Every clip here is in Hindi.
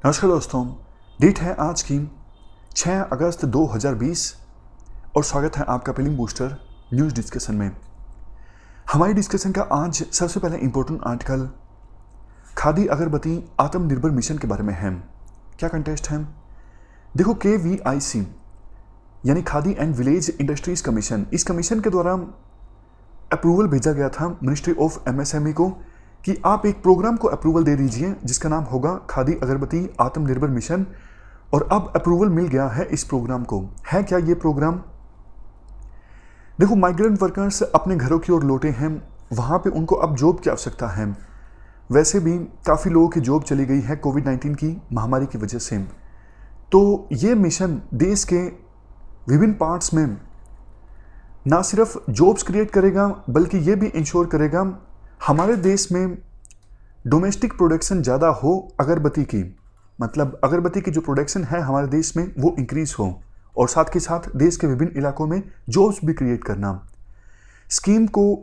नमस्कार दोस्तों, डेट है आज की 6 अगस्त 2020 और स्वागत है आपका प्रीलिम बूस्टर न्यूज़ डिस्कशन में। हमारी डिस्कशन का आज सबसे पहले इंपॉर्टेंट आर्टिकल खादी अगरबत्ती आत्मनिर्भर मिशन के बारे में है। क्या कंटेस्ट है? देखो, KVIC यानी khadi and village industries commission, इस कमीशन के द्वारा अप्रूवल भेजा गया था मिनिस्ट्री ऑफ MSME को कि आप एक प्रोग्राम को अप्रूवल दे दीजिए जिसका नाम होगा खादी अगरबत्ती आत्मनिर्भर मिशन। और अब अप्रूवल मिल गया है इस प्रोग्राम को। है क्या ये प्रोग्राम? देखो, माइग्रेंट वर्कर्स अपने घरों की ओर लौटे हैं, वहाँ पे उनको अब जॉब की आवश्यकता है। वैसे भी काफ़ी लोगों की जॉब चली गई है कोविड-19 की महामारी की वजह से। तो ये मिशन देश के विभिन्न पार्ट्स में ना सिर्फ जॉब्स क्रिएट करेगा बल्कि ये भी इंश्योर करेगा हमारे देश में डोमेस्टिक प्रोडक्शन ज़्यादा हो अगरबत्ती की, मतलब अगरबत्ती की जो प्रोडक्शन है हमारे देश में वो इंक्रीज हो, और साथ के साथ देश के विभिन्न इलाकों में जॉब्स भी क्रिएट करना। स्कीम को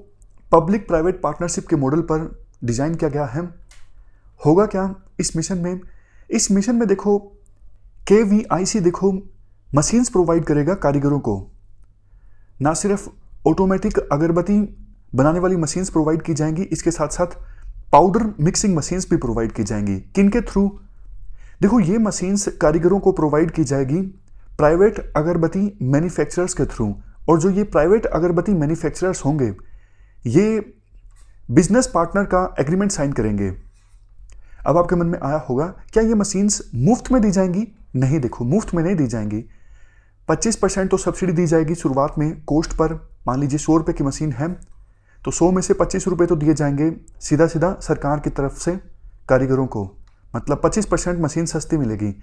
पब्लिक प्राइवेट पार्टनरशिप के मॉडल पर डिज़ाइन किया गया है। होगा क्या इस मिशन में? इस मिशन में देखो, KVIC देखो मशीन्स प्रोवाइड करेगा कारीगरों को। ना सिर्फ ऑटोमेटिक अगरबत्ती बनाने वाली मशीन्स प्रोवाइड की जाएंगी, इसके साथ साथ पाउडर मिक्सिंग मशीन्स भी प्रोवाइड की जाएंगी। किन के थ्रू? देखो, ये मशीन्स कारीगरों को प्रोवाइड की जाएगी प्राइवेट अगरबत्ती मैन्युफैक्चरर्स के थ्रू। और जो ये प्राइवेट अगरबत्ती मैन्युफैक्चरर्स होंगे ये बिजनेस पार्टनर का एग्रीमेंट साइन करेंगे। अब आपके मन में आया होगा, क्या ये मशीन्स मुफ्त में दी जाएंगी? नहीं, देखो मुफ्त में नहीं दी जाएंगी। 25% तो सब्सिडी दी जाएगी शुरुआत में कॉस्ट पर। मान लीजिए 100 रुपये की मशीन है तो 100 में से 25 रुपये तो दिए जाएंगे सीधा सीधा सरकार की तरफ से कारीगरों को, मतलब 25% मशीन सस्ती मिलेगी।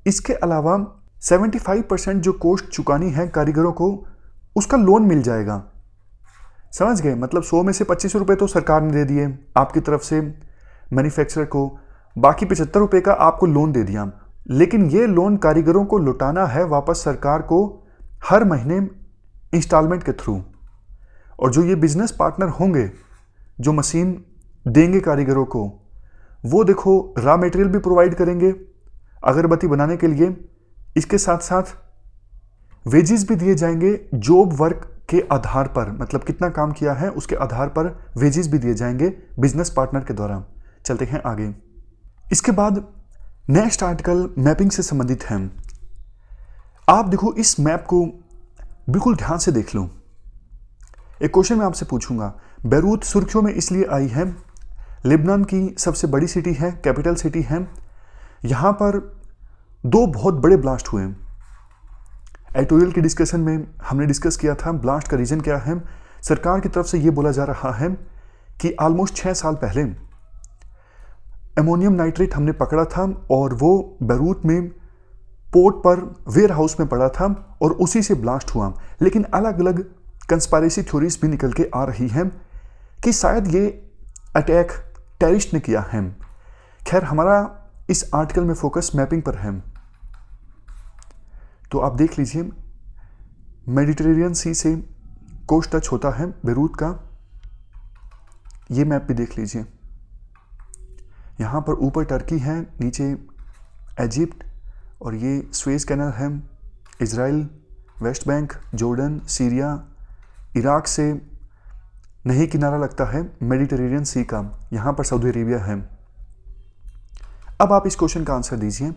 इसके अलावा 75% जो कॉस्ट चुकानी है कारीगरों को उसका लोन मिल जाएगा। समझ गए? मतलब 100 में से 25 रुपये तो सरकार ने दे दिए आपकी तरफ से मैन्युफैक्चरर को, बाकी 75 रुपये का आपको लोन दे दिया। लेकिन ये लोन कारीगरों को लौटाना है वापस सरकार को हर महीने इंस्टॉलमेंट के थ्रू। और जो ये बिजनेस पार्टनर होंगे जो मशीन देंगे कारीगरों को, वो देखो रॉ मटेरियल भी प्रोवाइड करेंगे अगरबत्ती बनाने के लिए। इसके साथ साथ वेजेस भी दिए जाएंगे जॉब वर्क के आधार पर, मतलब कितना काम किया है उसके आधार पर वेजेस भी दिए जाएंगे बिजनेस पार्टनर के द्वारा। चलते हैं आगे। इसके बाद नेक्स्ट आर्टिकल मैपिंग से संबंधित है। आप देखो इस मैप को बिल्कुल ध्यान से देख लो। एक क्वेश्चन मैं आपसे पूछूंगा, बैरूत सुर्खियों में इसलिए आई है, लेबनान की सबसे बड़ी सिटी है, कैपिटल सिटी है। यहां पर 2 बहुत बड़े ब्लास्ट हुए। एडिटोरियल की डिस्कशन में हमने डिस्कस किया था ब्लास्ट का रीजन क्या है। सरकार की तरफ से यह बोला जा रहा है कि ऑलमोस्ट 6 साल पहले अमोनियम नाइट्रेट हमने पकड़ा था और वो बैरूत में पोर्ट पर वेयर हाउस में पड़ा था और उसी से ब्लास्ट हुआ। लेकिन अलग अलग कंस्पायरेसी थ्योरीज भी निकल के आ रही हैं कि शायद ये अटैक टेररिस्ट ने किया है। खैर, हमारा इस आर्टिकल में फोकस मैपिंग पर है, तो आप देख लीजिए मेडिटेरेनियन सी से कोस्ट टच होता है बैरूत का। ये मैप भी देख लीजिए। यहाँ पर ऊपर टर्की है, नीचे इजिप्ट, और ये स्वेज कैनल है, Israel, West Bank, Jordan, Syria, Iraq से नहीं किनारा लगता है मेडिटेरेनियन सी का, यहाँ पर सऊदी अरेबिया है। अब आप इस क्वेश्चन का आंसर दीजिए।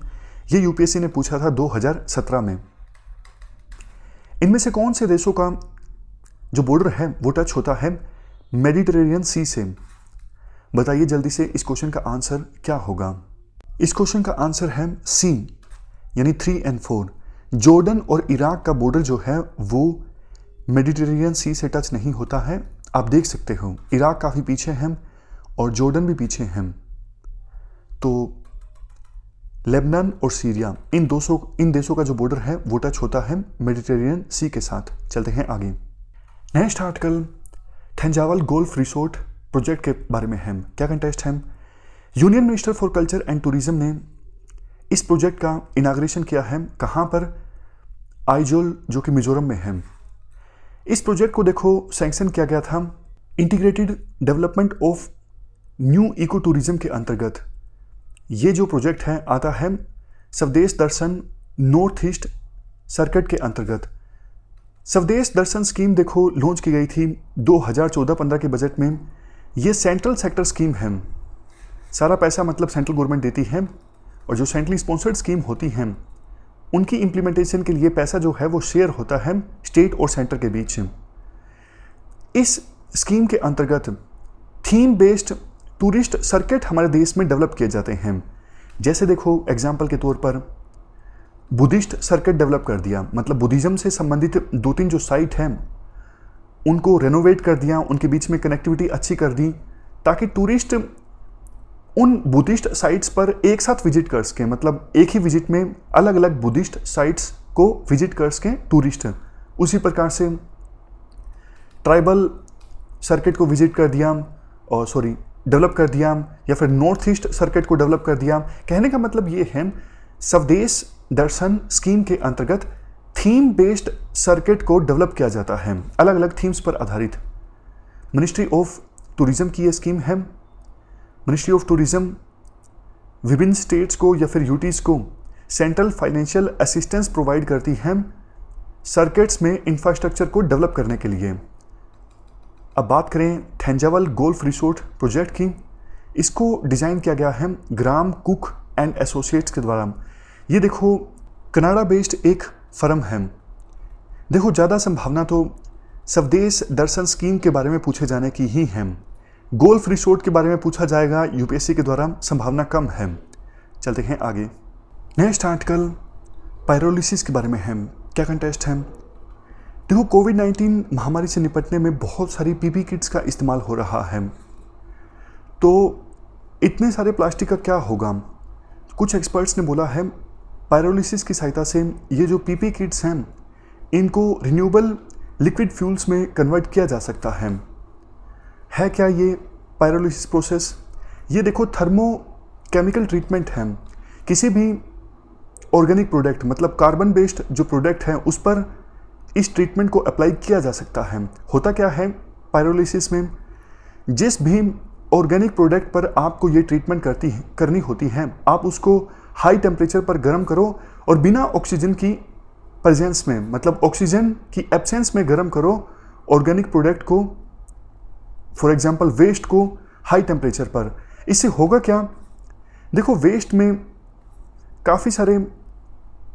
ये यूपीएससी ने पूछा था 2017 में। इनमें से कौन से देशों का जो बॉर्डर है वो टच होता है मेडिटेरेनियन सी से? बताइए जल्दी से इस क्वेश्चन का आंसर क्या होगा। इस क्वेश्चन का आंसर है सी, यानी 3 और 4। जॉर्डन और इराक का बॉर्डर जो है वो मेडिटेरेनियन सी से टच नहीं होता है। आप देख सकते हो इराक काफ़ी पीछे है और जॉर्डन भी पीछे है। तो लेबनान और सीरिया, इन देशों का जो बॉर्डर है वो टच होता है मेडिटेरेनियन सी के साथ। चलते हैं आगे। Next article Thanjavur golf resort project के बारे में है। क्या कंटेस्ट है? Union minister for culture and tourism ने इस प्रोजेक्ट का इनाग्रेशन किया है। कहाँ पर? आइजोल, जो कि मिजोरम में है। इस प्रोजेक्ट को देखो सैंक्शन किया गया था integrated development of new eco tourism के अंतर्गत। ये जो प्रोजेक्ट है आता है स्वदेश दर्शन नॉर्थ ईस्ट सर्किट के अंतर्गत। स्वदेश दर्शन स्कीम देखो लॉन्च की गई थी 2014-15 के बजट में। ये सेंट्रल सेक्टर स्कीम है, सारा पैसा मतलब सेंट्रल गवर्नमेंट देती है, और जो सेंट्रली स्पॉन्सर्ड स्कीम होती हैं उनकी इम्प्लीमेंटेशन के लिए पैसा जो है वो शेयर होता है स्टेट और सेंटर के बीच। इस स्कीम के अंतर्गत थीम बेस्ड टूरिस्ट सर्किट हमारे देश में डेवलप किए जाते हैं। जैसे देखो एग्जाम्पल के तौर पर बुद्धिस्ट सर्किट डेवलप कर दिया, मतलब बुद्धिज्म से संबंधित 2-3 जो साइट हैं उनको रेनोवेट कर दिया, उनके बीच में कनेक्टिविटी अच्छी कर दी ताकि टूरिस्ट उन बुद्धिस्ट साइट्स पर एक साथ विजिट कर सकें, मतलब एक ही विजिट में अलग अलग बुद्धिस्ट साइट्स को विजिट कर सकें टूरिस्ट। उसी प्रकार से ट्राइबल सर्किट को विजिट कर दिया और डेवलप कर दिया, या फिर नॉर्थ ईस्ट सर्किट को डेवलप कर दिया। कहने का मतलब ये है स्वदेश दर्शन स्कीम के अंतर्गत थीम बेस्ड सर्किट को डेवलप किया जाता है, अलग अलग थीम्स पर आधारित। मिनिस्ट्री ऑफ टूरिज्म की ये स्कीम है। मिनिस्ट्री ऑफ टूरिज्म विभिन्न स्टेट्स को या फिर यूटीज को सेंट्रल फाइनेंशियल असिस्टेंस प्रोवाइड करती है सर्किट्स में इंफ्रास्ट्रक्चर को डेवलप करने के लिए। अब बात करें थंजावल गोल्फ रिसोर्ट प्रोजेक्ट की। इसको डिज़ाइन किया गया है ग्राम कुक एंड एसोसिएट्स के द्वारा। ये देखो कनाडा बेस्ड एक फर्म है। देखो ज़्यादा संभावना तो स्वदेश दर्शन स्कीम के बारे में पूछे जाने की ही है। गोल्फ रिसोर्ट के बारे में पूछा जाएगा यूपीएससी के द्वारा, संभावना कम है। चलते हैं आगे। नेक्स्ट आर्टिकल पायरोलिसिस के बारे में है। क्या कंटेस्ट है? देखो कोविड-19 महामारी से निपटने में बहुत सारी पीपी किट्स का इस्तेमाल हो रहा है, तो इतने सारे प्लास्टिक का क्या होगा? कुछ एक्सपर्ट्स ने बोला है पायरोलिसिस की सहायता से ये जो पीपी किट्स हैं इनको रिन्यूएबल लिक्विड फ्यूल्स में कन्वर्ट किया जा सकता है। क्या ये पायरोलिसिस प्रोसेस? ये देखो थर्मो केमिकल ट्रीटमेंट है। किसी भी ऑर्गेनिक प्रोडक्ट मतलब कार्बन बेस्ड जो प्रोडक्ट है उस पर इस ट्रीटमेंट को अप्लाई किया जा सकता है। होता क्या है पायरोलिसिस में, जिस भी ऑर्गेनिक प्रोडक्ट पर आपको ये ट्रीटमेंट करनी होती है, आप उसको हाई टेम्परेचर पर गर्म करो और बिना ऑक्सीजन की प्रेजेंस में, मतलब ऑक्सीजन की एब्सेंस में गर्म करो ऑर्गेनिक प्रोडक्ट को, फॉर एग्जांपल वेस्ट को हाई टेम्परेचर पर। इससे होगा क्या? देखो वेस्ट में काफ़ी सारे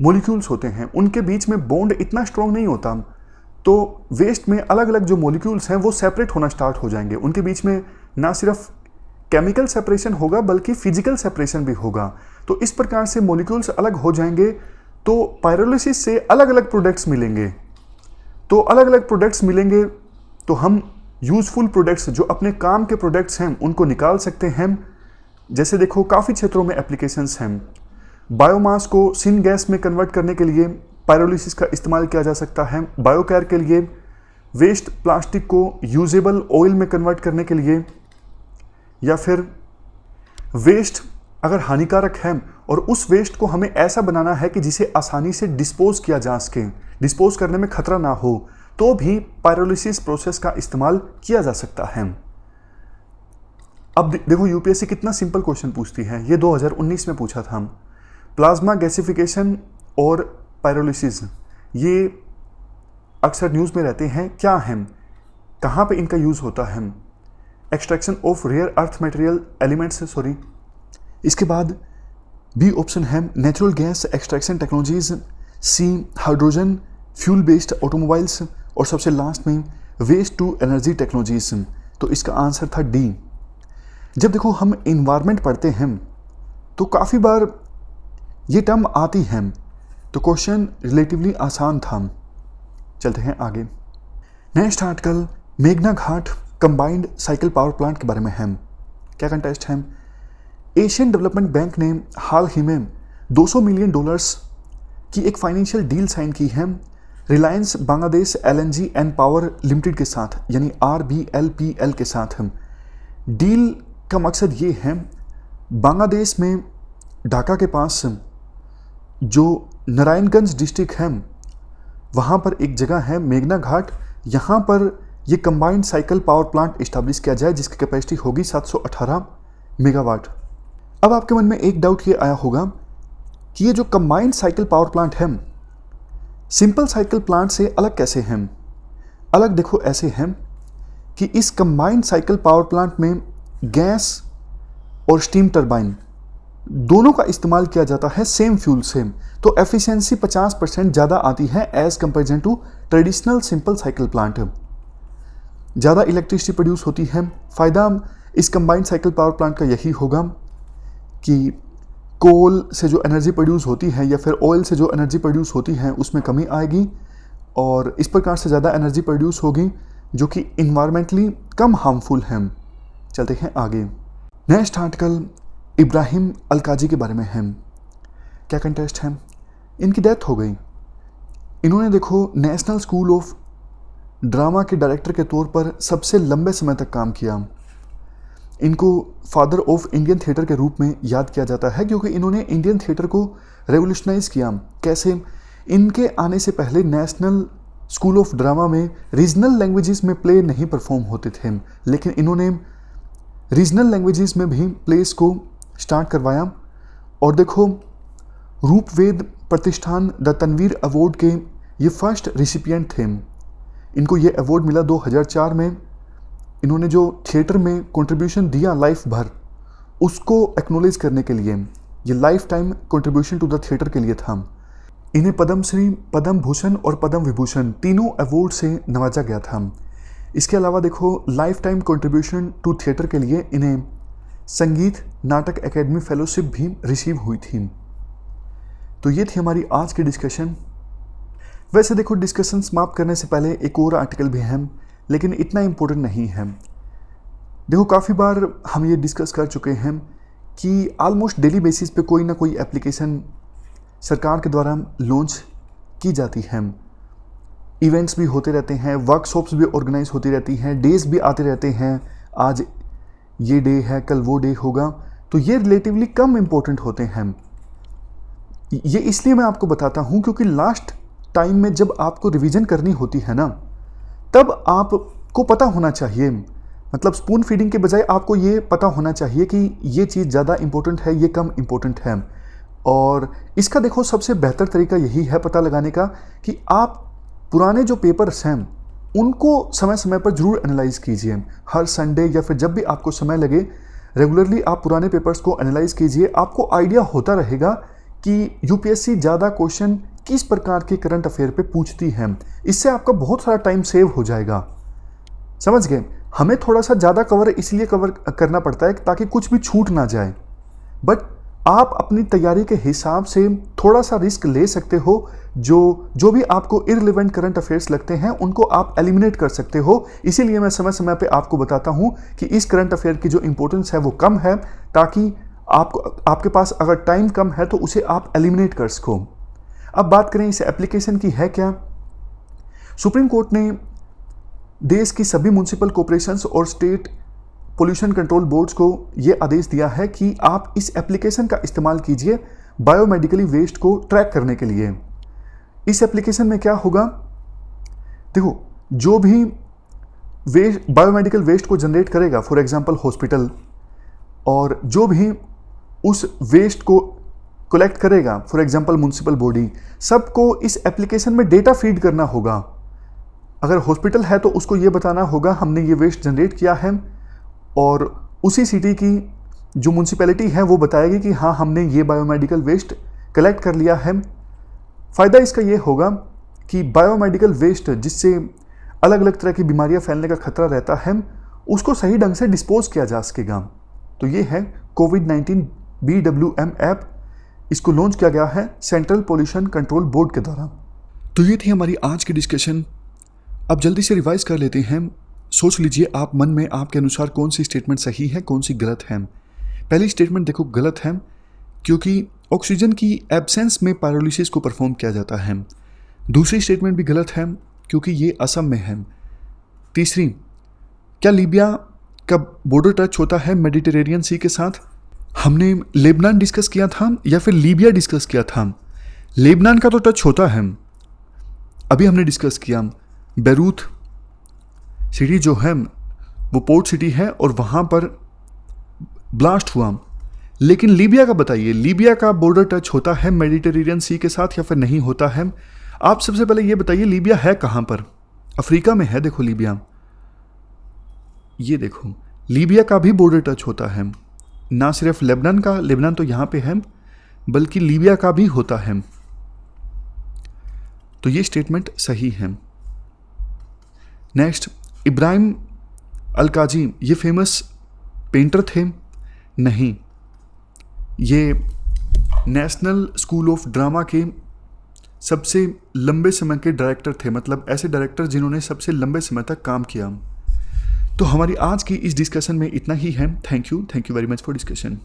मॉलिक्यूल्स होते हैं, उनके बीच में बॉन्ड इतना स्ट्रॉन्ग नहीं होता, तो वेस्ट में अलग अलग जो मॉलिक्यूल्स हैं वो सेपरेट होना स्टार्ट हो जाएंगे। उनके बीच में ना सिर्फ केमिकल सेपरेशन होगा बल्कि फिजिकल सेपरेशन भी होगा। तो इस प्रकार से मॉलिक्यूल्स अलग हो जाएंगे, तो पायरोलिसिस से अलग अलग प्रोडक्ट्स मिलेंगे। तो अलग अलग प्रोडक्ट्स मिलेंगे तो हम यूजफुल प्रोडक्ट्स जो अपने काम के प्रोडक्ट्स हैं उनको निकाल सकते हैं। जैसे देखो काफ़ी क्षेत्रों में एप्लीकेशंस हैं। बायोमास को सिन गैस में कन्वर्ट करने के लिए पायरोलिसिस का इस्तेमाल किया जा सकता है। बायोकैर के लिए, वेस्ट प्लास्टिक को यूजेबल ऑयल में कन्वर्ट करने के लिए, या फिर वेस्ट अगर हानिकारक है और उस वेस्ट को हमें ऐसा बनाना है कि जिसे आसानी से डिस्पोज किया जा सके, डिस्पोज करने में खतरा ना हो, तो भी पायरोलिसिस प्रोसेस का इस्तेमाल किया जा सकता है। अब देखो यूपीएससी कितना सिंपल क्वेश्चन पूछती है। ये 2019 में पूछा था। प्लाज्मा गैसिफिकेशन और पायरोलिसिस ये अक्सर न्यूज़ में रहते हैं, क्या हैं, कहाँ पे इनका यूज़ होता है? Extraction of rare earth material elements, इसके बाद बी ऑप्शन है natural gas extraction technologies, C hydrogen fuel based automobiles, और सबसे लास्ट में वेस्ट टू एनर्जी टेक्नोलॉजीज। तो इसका आंसर था डी। जब देखो हम इन्वायरमेंट पढ़ते हैं तो काफ़ी बार ये टर्म आती है, तो क्वेश्चन रिलेटिवली आसान था। चलते हैं आगे। नेक्स्ट आर्टिकल मेघना घाट कंबाइंड साइकिल पावर प्लांट के बारे में है। क्या कंटेस्ट है? एशियन डेवलपमेंट बैंक ने हाल ही में $200 मिलियन की एक फाइनेंशियल डील साइन की है Reliance Bangladesh LNG and power limited के साथ, यानी RBLPL के साथ। डील का मकसद ये है, बांग्लादेश में ढाका के पास जो नारायणगंज डिस्ट्रिक्ट है वहाँ पर एक जगह है मेघना घाट, यहाँ पर ये combined cycle power plant establish किया जाए जिसकी कैपेसिटी होगी 718 मेगावाट। अब आपके मन में एक डाउट ये आया होगा कि ये जो कंबाइंड साइकिल पावर प्लांट है सिंपल साइकिल प्लांट से अलग कैसे हैं? अलग देखो ऐसे हैं कि इस कंबाइंड साइकिल पावर प्लांट में गैस और स्टीम टरबाइन दोनों का इस्तेमाल किया जाता है सेम फ्यूल से, तो एफिशिएंसी 50% ज़्यादा आती है as comparison to traditional simple cycle plant. ज़्यादा इलेक्ट्रिसिटी प्रोड्यूस होती है। फ़ायदा इस कंबाइंड साइकिल पावर प्लांट का यही होगा कि कोल से जो एनर्जी प्रोड्यूस होती है या फिर ऑयल से जो एनर्जी प्रोड्यूस होती है उसमें कमी आएगी और इस प्रकार से ज़्यादा एनर्जी प्रोड्यूस होगी जो कि इन्वायरमेंटली कम हार्मफुल है। चलते हैं आगे। नेक्स्ट आर्टिकल इब्राहिम अलकाजी के बारे में है। क्या कंटेस्ट है? इनकी डेथ हो गई। इन्होंने देखो नेशनल स्कूल ऑफ ड्रामा के डायरेक्टर के तौर पर सबसे लंबे समय तक काम किया। इनको फादर ऑफ इंडियन थिएटर के रूप में याद किया जाता है क्योंकि इन्होंने इंडियन थिएटर को रेवोल्यूशनाइज किया। कैसे? इनके आने से पहले नेशनल स्कूल ऑफ ड्रामा में रीजनल लैंग्वेजेस में प्ले नहीं परफॉर्म होते थे, लेकिन इन्होंने रीजनल लैंग्वेजेस में भी प्लेस को स्टार्ट करवाया। और देखो रूपवेद प्रतिष्ठान द तनवीर अवार्ड के ये फर्स्ट रिसिपिएंट थे। इनको ये अवार्ड मिला 2004 में। इन्होंने जो थिएटर में कंट्रीब्यूशन दिया लाइफ भर उसको एक्नॉलेज करने के लिए ये lifetime contribution to the theatre के लिए था। इन्हें पद्मश्री, पद्म भूषण और पद्म विभूषण तीनों अवार्ड से नवाजा गया था। इसके अलावा देखो lifetime contribution to theatre के लिए इन्हें संगीत नाटक एकेडमी फेलोशिप भी रिसीव हुई थी। तो ये थी हमारी आज की डिस्कशन। वैसे देखो डिस्कशन समाप्त करने से पहले एक और आर्टिकल भी है, लेकिन इतना इम्पोर्टेंट नहीं है। देखो काफ़ी बार हम ये डिस्कस कर चुके हैं कि ऑलमोस्ट डेली बेसिस पे कोई ना कोई एप्लीकेशन सरकार के द्वारा लॉन्च की जाती है। इवेंट्स भी होते रहते हैं, वर्कशॉप्स भी ऑर्गेनाइज होती रहती हैं, डेज भी आते रहते हैं, आज ये डे है कल वो डे होगा, तो ये रिलेटिवली कम इम्पोर्टेंट होते हैं। ये इसलिए मैं आपको बताता हूँ क्योंकि लास्ट टाइम में जब आपको रिवीजन करनी होती है ना, तब आपको पता होना चाहिए, मतलब स्पून फीडिंग के बजाय आपको ये पता होना चाहिए कि ये चीज़ ज़्यादा इम्पोर्टेंट है, ये कम इम्पोर्टेंट है। और इसका देखो सबसे बेहतर तरीका यही है पता लगाने का कि आप पुराने जो पेपर्स हैं उनको समय समय पर ज़रूर एनालाइज कीजिए। हर संडे या फिर जब भी आपको समय लगे रेगुलरली आप पुराने पेपर्स को एनालाइज कीजिए। आपको आइडिया होता रहेगा कि यूपीएससी ज़्यादा क्वेश्चन किस प्रकार के करंट अफेयर पे पूछती है। इससे आपका बहुत सारा टाइम सेव हो जाएगा। समझ गए? हमें थोड़ा सा ज़्यादा कवर इसलिए कवर करना पड़ता है ताकि कुछ भी छूट ना जाए, बट आप अपनी तैयारी के हिसाब से थोड़ा सा रिस्क ले सकते हो। जो भी आपको इररिलेवेंट करंट अफेयर्स लगते हैं उनको आप एलिमिनेट कर सकते हो। इसीलिए मैं समय समय पे आपको बताता हूं कि इस करंट अफेयर की जो इंपॉर्टेंस है वो कम है, ताकि आपके पास अगर टाइम कम है तो उसे आप एलिमिनेट कर सको। अब बात करें इस एप्लीकेशन की है क्या। सुप्रीम कोर्ट ने देश की सभी म्युनिसिपल कॉर्पोरेशंस और स्टेट पोल्यूशन कंट्रोल बोर्ड्स को ये आदेश दिया है कि आप इस एप्लीकेशन का इस्तेमाल कीजिए बायोमेडिकली वेस्ट को ट्रैक करने के लिए। इस एप्लीकेशन में क्या होगा, देखो जो भी वेस्ट बायोमेडिकल वेस्ट को जनरेट करेगा, फॉर एग्जांपल हॉस्पिटल, और जो भी उस वेस्ट को कलेक्ट करेगा, फॉर एग्जांपल म्युनिसिपल बॉडी, सबको इस एप्लीकेशन में डेटा फीड करना होगा। अगर हॉस्पिटल है तो उसको ये बताना होगा हमने ये वेस्ट जनरेट किया है, और उसी सिटी की जो म्युनिसिपैलिटी है वो बताएगी कि हाँ हमने ये बायोमेडिकल वेस्ट कलेक्ट कर लिया है। फ़ायदा इसका ये होगा कि बायोमेडिकल वेस्ट जिससे अलग अलग तरह की बीमारियां फैलने का खतरा रहता है उसको सही ढंग से डिस्पोज किया जा सकेगा। तो ये है कोविड-19 BWM ऐप। इसको लॉन्च किया गया है सेंट्रल पोल्यूशन कंट्रोल बोर्ड के द्वारा। तो ये थी हमारी आज की डिस्कशन। अब जल्दी से रिवाइज कर लेते हैं। सोच लीजिए आप मन में आपके अनुसार कौन सी स्टेटमेंट सही है, कौन सी गलत है। पहली स्टेटमेंट देखो गलत है क्योंकि ऑक्सीजन की एब्सेंस में पायरोलिसिस को परफॉर्म किया जाता है। दूसरी स्टेटमेंट भी गलत है क्योंकि ये असम में है। तीसरी, क्या लीबिया का बॉर्डर टच होता है मेडिटेरेनियन सी के साथ? हमने लेबनान डिस्कस किया था या फिर लीबिया डिस्कस किया था? लेबनान का तो टच होता है, अभी हमने डिस्कस किया। बेरूत सिटी जो है वो पोर्ट सिटी है और वहाँ पर ब्लास्ट हुआ, लेकिन लीबिया का बताइए, लीबिया का बॉर्डर टच होता है मेडिटेरेनियन सी के साथ या फिर नहीं होता है? आप सबसे पहले ये बताइए लीबिया है कहाँ पर? अफ्रीका में है, देखो लीबिया, ये देखो लीबिया का भी बॉर्डर टच होता है, ना सिर्फ लेबनान का, लेबनान तो यहाँ पे है, बल्कि लीबिया का भी होता है। तो ये स्टेटमेंट सही है। नेक्स्ट, इब्राहिम अलकाजी ये फेमस पेंटर थे? नहीं, ये नेशनल स्कूल ऑफ ड्रामा के सबसे लंबे समय के डायरेक्टर थे, मतलब ऐसे डायरेक्टर जिन्होंने सबसे लंबे समय तक काम किया। तो हमारी आज की इस डिस्कशन में इतना ही है। Thank you very much for discussion.